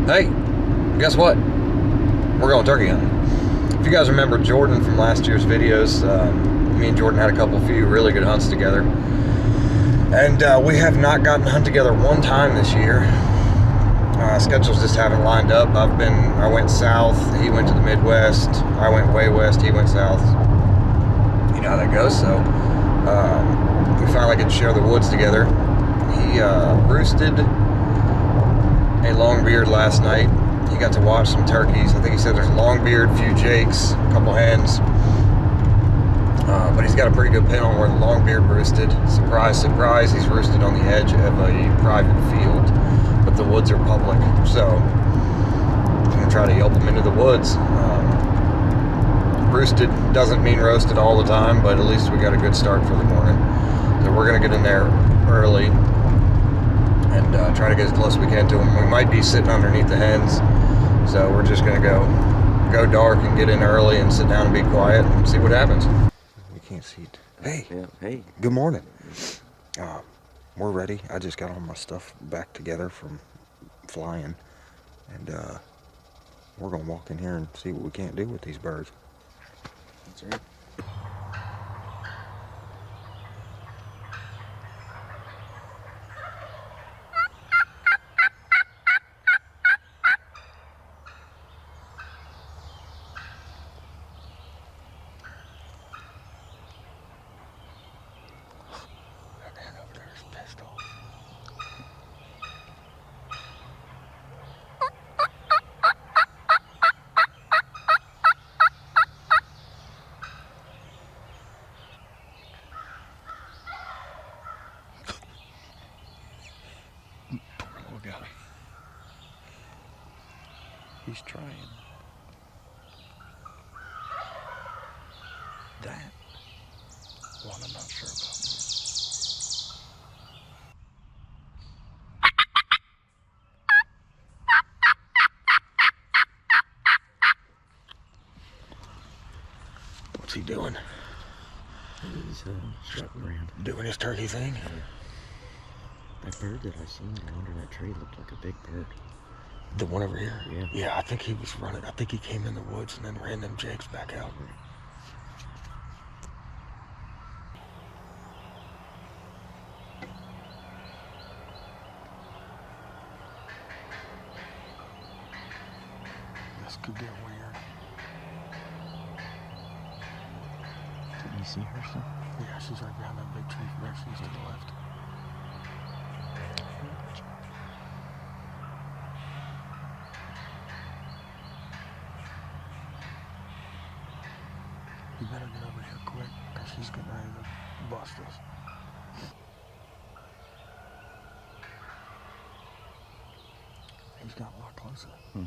Hey, guess what? We're going turkey hunting. If you guys remember Jordan from last year's videos, me and Jordan had a few really good hunts together. And we have not gotten to hunt together one time this year. Schedules just haven't lined up. I went south, he went to the Midwest. I went way west, he went south. You know how that goes, so we finally get to share the woods together. He roosted a longbeard last night. He got to watch some turkeys. I think he said there's a longbeard, a few jakes, a couple hens. But he's got a pretty good pin on where the longbeard roosted. Surprise, surprise, he's roosted on the edge of a private field. But the woods are public, so I'm going to try to yelp him into the woods. Roosted doesn't mean roasted all the time, but at least we got a good start for the morning. So we're going to get in there early and try to get as close as we can to them. We might be sitting underneath the hens, so we're just going to go dark and get in early and sit down and be quiet and see what happens. You can't see it. Hey. Yeah, hey. Good morning. We're ready. I just got all my stuff back together from flying, and we're going to walk in here and see what we can't do with these birds. That's right. Poor little guy. He's trying. That one I'm not sure about. What's he doing? He's shooting around. Doing his turkey thing? That bird that I seen under that tree looked like a big bird. The one over here? Yeah. Yeah, I think he was running. I think he came in the woods and then ran them jakes back out. This could get weird. Didn't you see her, son? Yeah, she's right behind that big tree from there. She's to the left. You better get over here quick, because she's getting ready to bust us. He's got a lot closer. Mm-hmm.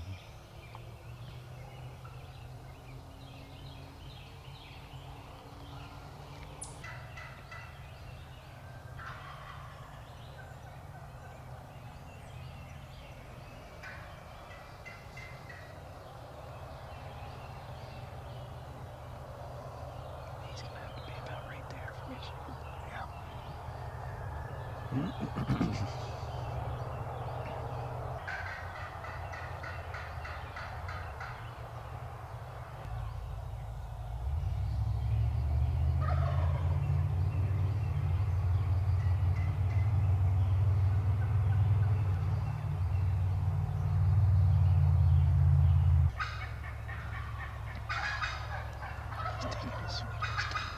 He's gonna have to be about right there for me. Yeah. He's taking his sweetest time.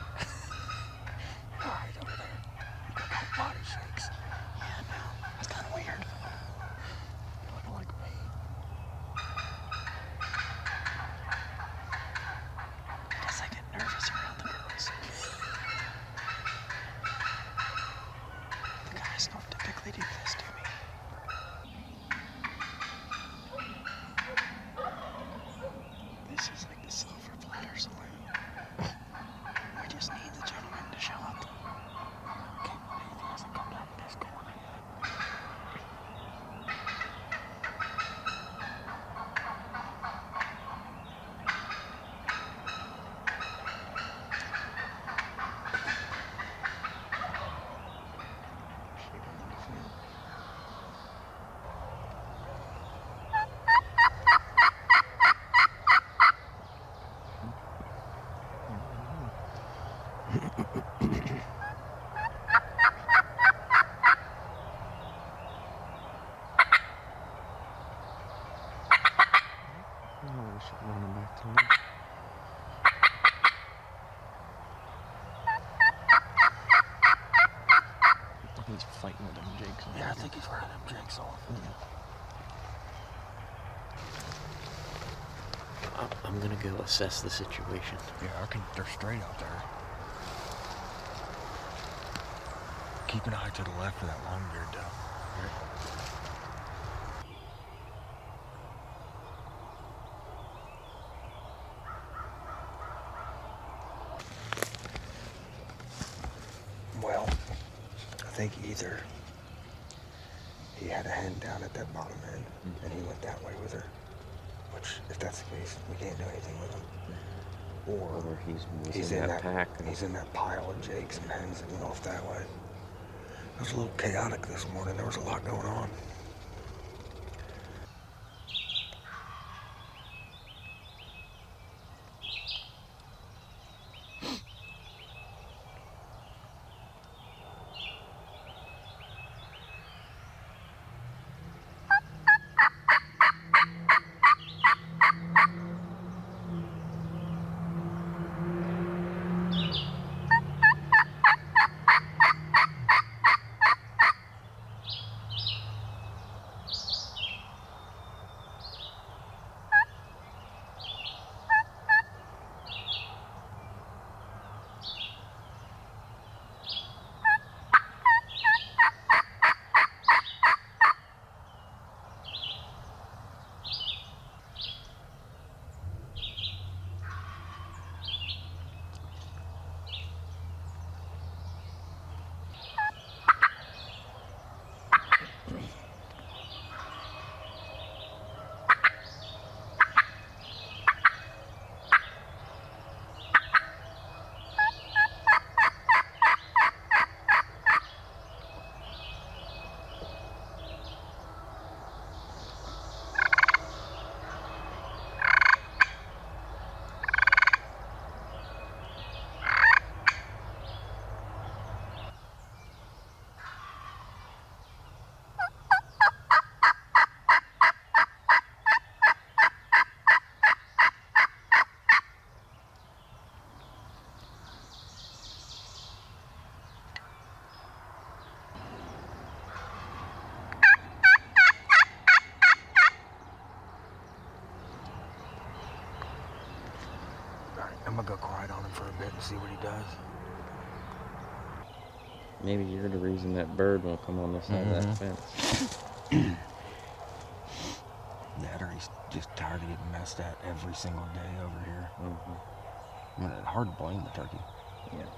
Right over there. Look how body shakes. Yeah, I know. That's kind of weird. You look like me. I guess I get nervous around the girls. The guys don't typically do this to me. This is like the silver platter saloon. Oh, we should run him back to life. He's fighting with them jakes. Yeah, I think he's running them jakes off. I'm gonna go assess the situation. Yeah, they're straight out there. Keep an eye to the left for that long beard, though. Well, I think either he had a hen down at that bottom end, and he went that way with her. Which, if that's the case, we can't do anything with him. Or he's in that pack. He's in that pile of jakes and hens that went off that way. It was a little chaotic this morning. There was a lot going on. I'm gonna go quiet on him for a bit and see what he does. Maybe you're the reason that bird won't come on this side of that fence. That, or he's just tired of getting messed at every single day over here. I mean, it's hard to blame the turkey. Yeah.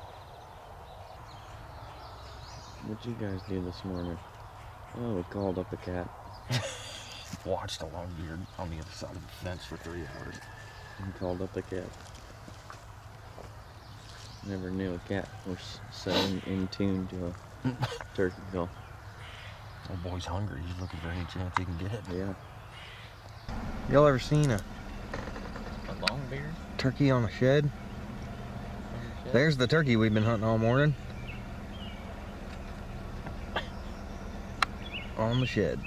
What'd you guys do this morning? Oh, we called up a cat. Watched a long beard on the other side of the fence for 3 hours. We called up a cat. Never knew a cat was so in tune to a turkey call. Old boy's hungry. He's looking for any chance he can get. Yeah. Y'all ever seen a long beard? turkey on a shed? There's the turkey we've been hunting all morning. On the shed.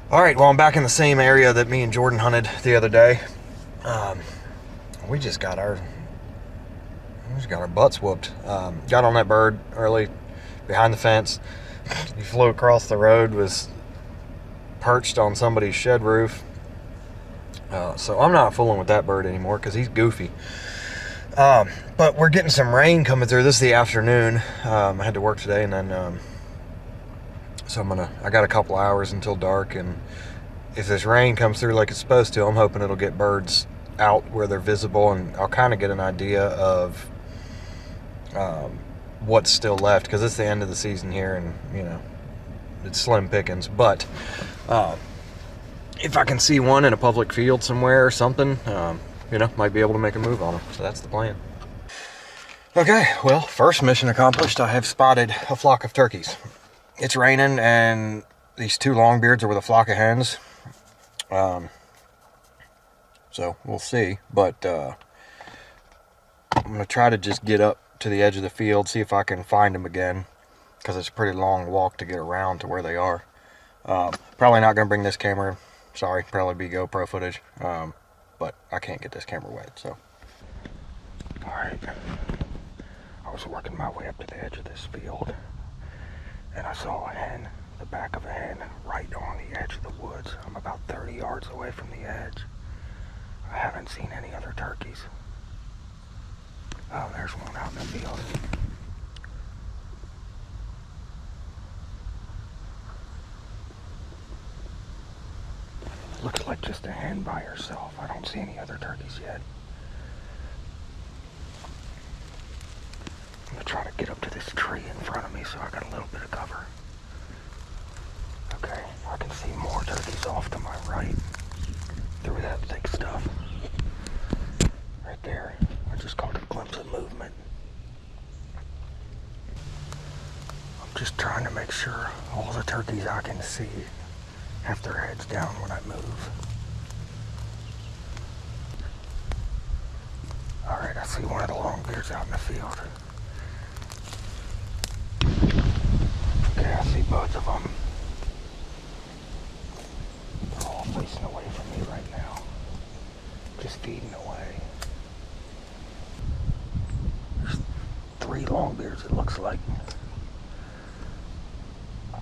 All right, well, I'm back in the same area that me and Jordan hunted the other day. We just got our butts whooped. Got on that bird early behind the fence. He flew across the road, was perched on somebody's shed roof. So I'm not fooling with that bird anymore because he's goofy. But we're getting some rain coming through. This is the afternoon. I had to work today, and then so I got a couple hours until dark, and if this rain comes through like it's supposed to, I'm hoping it'll get birds out where they're visible, and I'll kind of get an idea of what's still left, because it's the end of the season here, and you know, it's slim pickings. But if I can see one in a public field somewhere or something, you know, might be able to make a move on them. So that's the plan. Okay, well, first mission accomplished. I have spotted a flock of turkeys. It's raining, and these two longbeards are with a flock of hens. So we'll see. But I'm going to try to just get up to the edge of the field, see if I can find them again, because it's a pretty long walk to get around to where they are. Probably not going to bring this camera. Sorry, probably be GoPro footage. But I can't get this camera wet, so. Alright. I was working my way up to the edge of this field, and I saw a hen, the back of a hen, right on the edge of the woods. I'm about 30 yards away from the edge. I haven't seen any other turkeys. Oh, there's one out in the field. Looks like just a hen by herself. I don't see any other turkeys yet. I'm gonna try to get up to this tree in front of me so I got a little bit of cover. Okay, I can see more turkeys off to my right through that thick stuff. Right there. I just caught a glimpse of movement. I'm just trying to make sure all the turkeys I can see have their heads down when I move. Alright, I see one of the longbeards out in the field. Okay, I see both of them. They're all facing away from me right now. Just feeding away. There's 3 longbeards, it looks like. I'm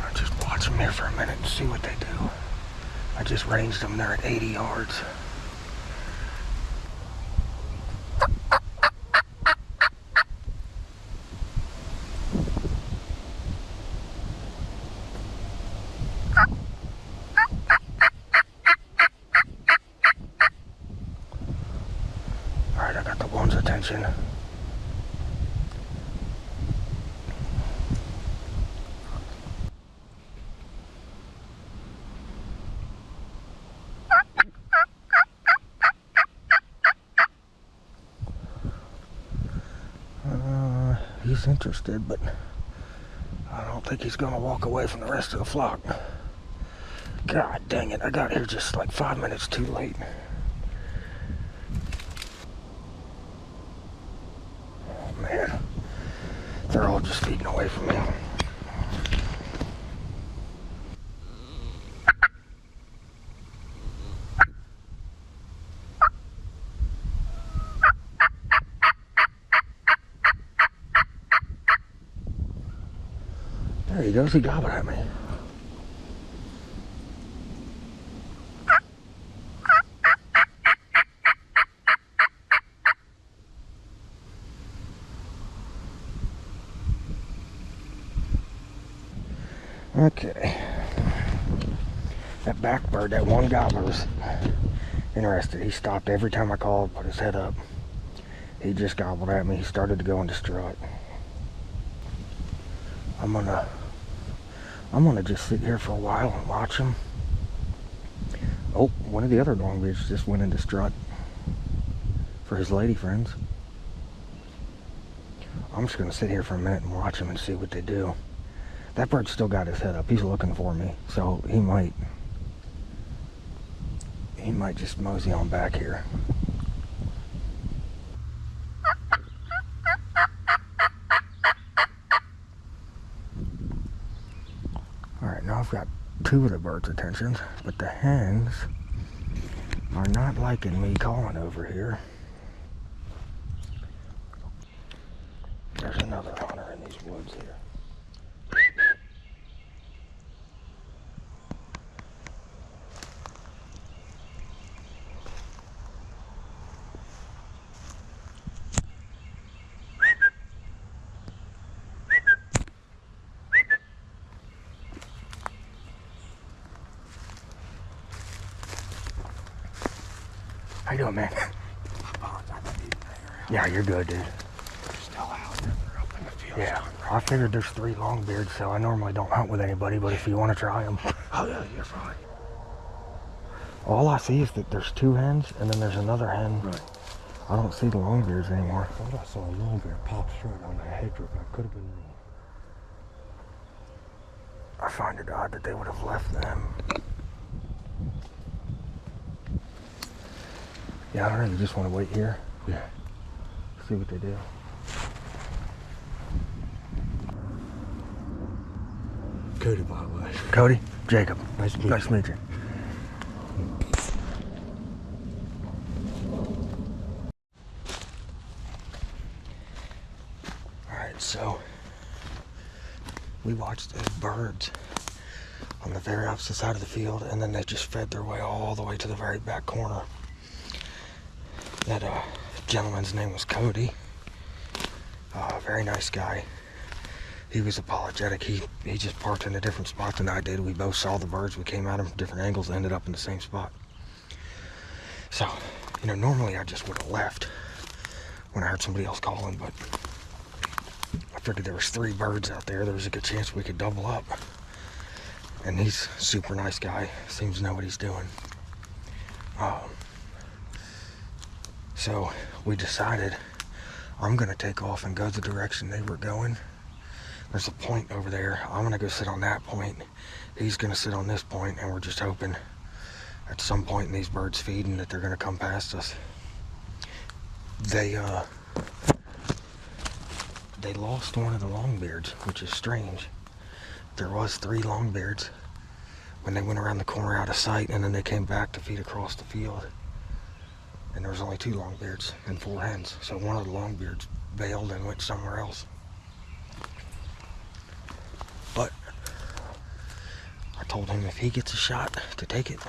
gonna just watch them here for a minute and see what they do. I just ranged them, they're at 80 yards. Alright, I got the one's attention. He's interested, but I don't think he's gonna walk away from the rest of the flock. God dang it, I got here just like 5 minutes too late. Oh man, they're all just feeding away from me. There he goes, he gobbled at me. Okay. That back bird, that one gobbler was interested. He stopped every time I called, put his head up. He just gobbled at me. He started to go into strut. I'm gonna just sit here for a while and watch him. Oh, one of the other longbeards just went into strut for his lady friends. I'm just gonna sit here for a minute and watch him and see what they do. That bird's still got his head up. He's looking for me, so he might just mosey on back here. Alright, now I've got 2 of the birds' attentions, but the hens are not liking me calling over here. There's another hunter in these woods here. How you doing, man? Yeah, you're good, dude. Still out there. They're up in the field. Yeah, I figured there's 3 longbeards, so I normally don't hunt with anybody, but if you want to try them. Oh, yeah, you're fine. All I see is that there's 2 hens, and then there's another hen. Right. I don't see the longbeards anymore. I thought I saw a longbeard pop straight on the hedgerow, but I could have been wrong. I find it odd that they would have left them. Yeah, I don't know. You just want to wait here? Yeah. See what they do. Cody, by the way. Cody? Jacob. Nice to meet you. Nice to meet you. Alright, so we watched those birds on the very opposite side of the field, and then they just fed their way all the way to the very back corner. That gentleman's name was Cody. Very nice guy. He was apologetic. He just parked in a different spot than I did. We both saw the birds. We came at them from different angles, ended up in the same spot. So, you know, normally I just would have left when I heard somebody else calling, but I figured there was 3 birds out there. There was a good chance we could double up. And he's a super nice guy. Seems to know what he's doing. So we decided I'm gonna take off and go the direction they were going. There's a point over there. I'm gonna go sit on that point. He's gonna sit on this point, and we're just hoping at some point in these birds feeding that they're gonna come past us. They lost one of the longbeards, which is strange. There was 3 longbeards when they went around the corner out of sight, and then they came back to feed across the field. And there was only 2 longbeards and 4 hens. So one of the longbeards bailed and went somewhere else. But I told him if he gets a shot to take it,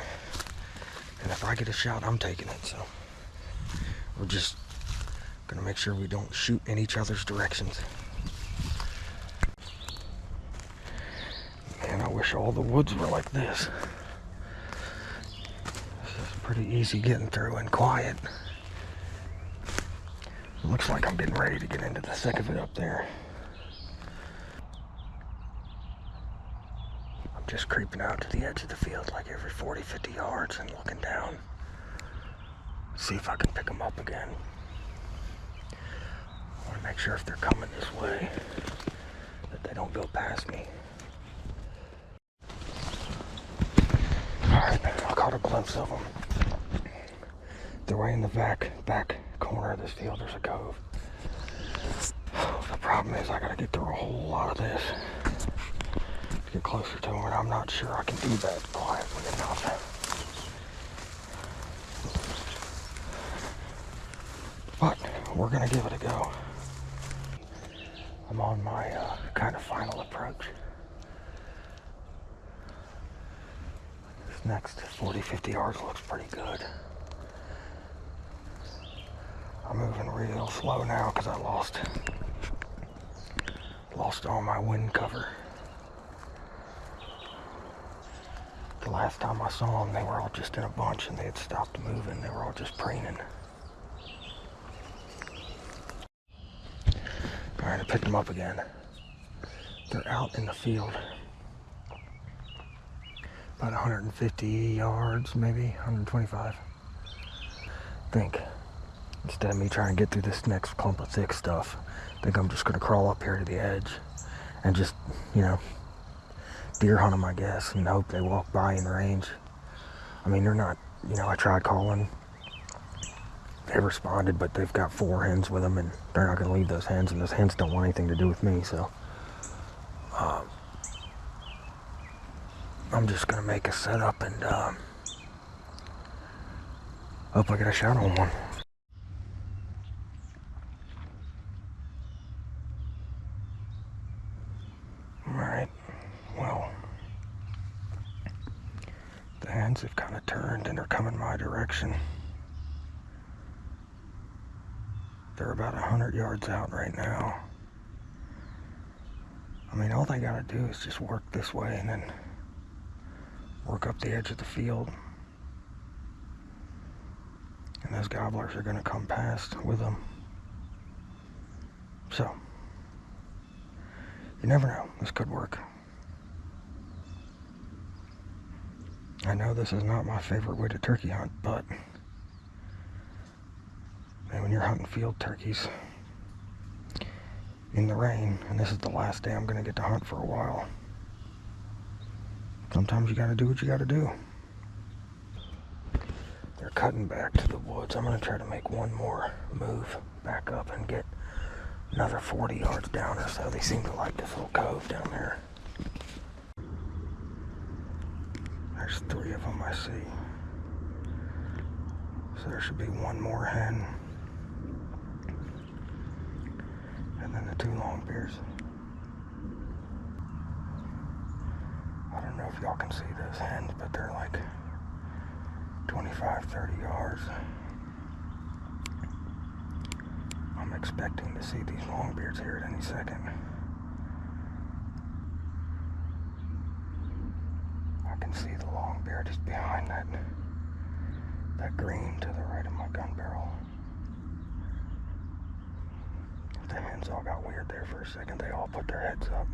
and if I get a shot, I'm taking it. So we're just gonna make sure we don't shoot in each other's directions. Man, I wish all the woods were like this. This is pretty easy getting through and quiet. It looks like I'm getting ready to get into the thick of it up there. I'm just creeping out to the edge of the field like every 40, 50 yards and looking down. See if I can pick them up again. I want to make sure if they're coming this way that they don't go past me. Alright, I caught a glimpse of them. They're way in the back corner of this field. There's a cove. The problem is I gotta get through a whole lot of this to get closer to them, and I'm not sure I can do that quietly enough. But we're gonna give it a go. I'm on my kind of final approach. This next 40, 50 yards looks pretty good. I'm moving real slow now because I lost all my wind cover. The last time I saw them, they were all just in a bunch and they had stopped moving. They were all just preening. Alright, I picked them up again. They're out in the field. About 150 yards, maybe 125. I think. Instead of me trying to get through this next clump of thick stuff, I think I'm just going to crawl up here to the edge and just, you know, deer hunt them, I guess, and hope they walk by in range. I mean, they're not, you know, I tried calling. They responded, but they've got 4 hens with them, and they're not going to leave those hens, and those hens don't want anything to do with me, so I'm just going to make a setup and hope I get a shot on one. Alright, well, the hens have kind of turned and are coming my direction. They're about 100 yards out right now. I mean, all they gotta do is just work this way and then work up the edge of the field. And those gobblers are gonna come past with them. So, you never know, this could work. I know this is not my favorite way to turkey hunt, but man, when you're hunting field turkeys in the rain, and this is the last day I'm gonna get to hunt for a while, sometimes you gotta do what you gotta do. They're cutting back to the woods. I'm going to try to make one more move back up and get another 40 yards down or so. They seem to like this little cove down there. There's 3 of them I see. So there should be one more hen. And then the 2 long bears. I don't know if y'all can see those hens, but they're like 25, 30 yards. I'm expecting to see these longbeards here at any second. I can see the longbeard just behind that green to the right of my gun barrel. The hens all got weird there for a second. They all put their heads up.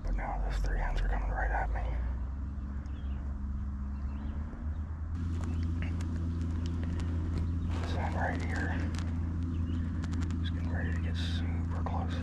But now those 3 hens are coming right at me. This hen right here is getting ready to get super close.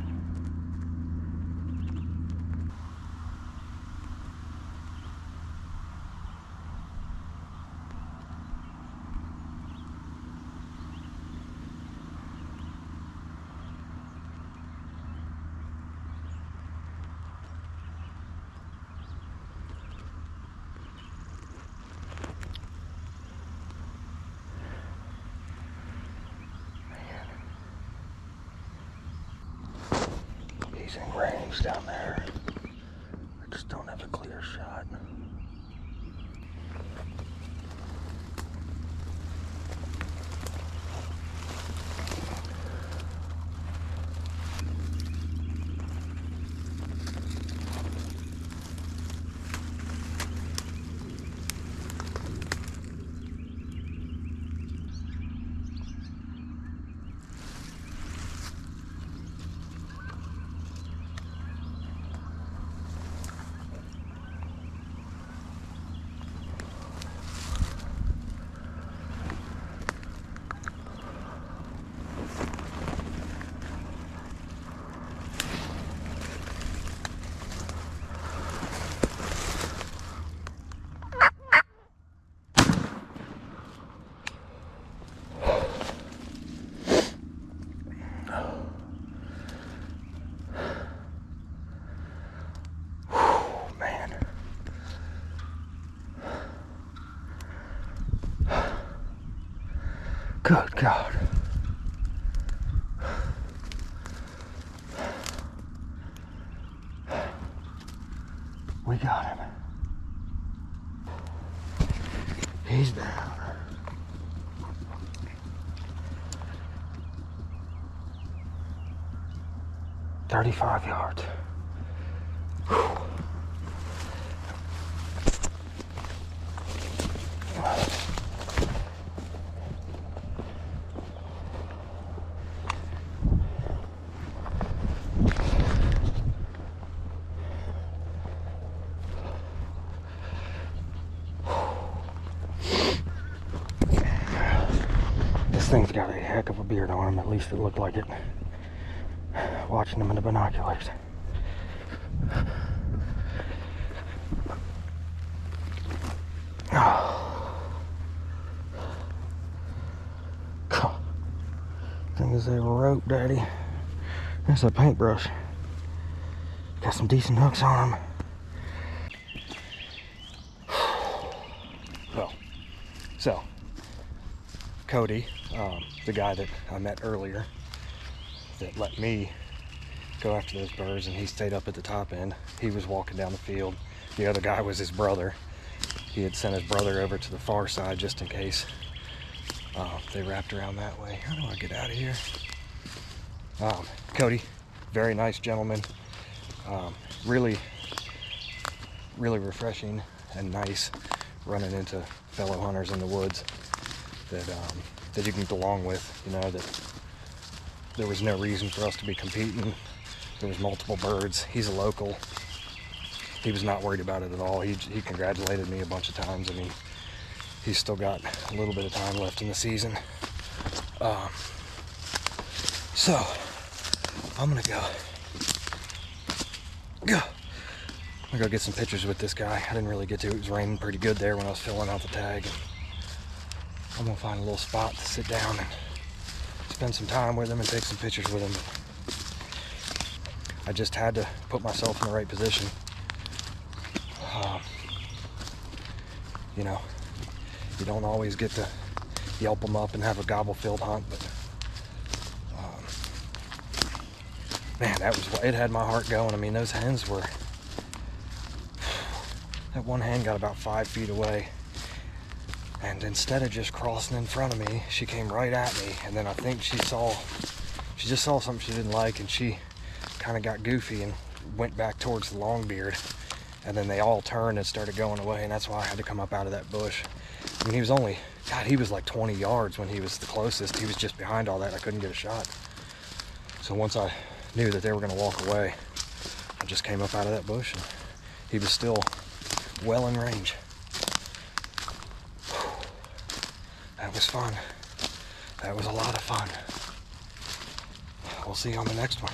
He's in range down there. I just don't have a clear shot. Good God. We got him. He's down. "35 yards. This thing's got a heck of a beard on him, at least it looked like it. Watching him in the binoculars. Thing is a rope, Daddy. There's a paintbrush. Got some decent hooks on him. Well, so Cody, the guy that I met earlier that let me go after those birds, and he stayed up at the top end. He was walking down the field. The other guy was his brother. He had sent his brother over to the far side just in case they wrapped around that way. How do I get out of here? Cody, very nice gentleman. Really refreshing and nice running into fellow hunters in the woods that you can get along with. You know, that there was no reason for us to be competing. There was multiple birds. He's a local. He was not worried about it at all. He congratulated me a bunch of times. I mean, he's still got a little bit of time left in the season. So I'm gonna go I'm gonna go get some pictures with this guy. I didn't really get to. It was raining pretty good there when I was filling out the tag. And I'm gonna find a little spot to sit down and spend some time with him and take some pictures with him. I just had to put myself in the right position. You know, you don't always get to yelp them up and have a gobble-filled hunt, but man, it had my heart going. I mean, those hens were, that one hen got about 5 feet away, and instead of just crossing in front of me, she came right at me. And then I think she just saw something she didn't like, and she kind of got goofy and went back towards the longbeard. And then they all turned and started going away, and that's why I had to come up out of that bush. I mean, he was like 20 yards when he was the closest. He was just behind all that. I couldn't get a shot. So once I knew that they were going to walk away, I just came up out of that bush, and he was still well in range. That was fun. That was a lot of fun. We'll see you on the next one.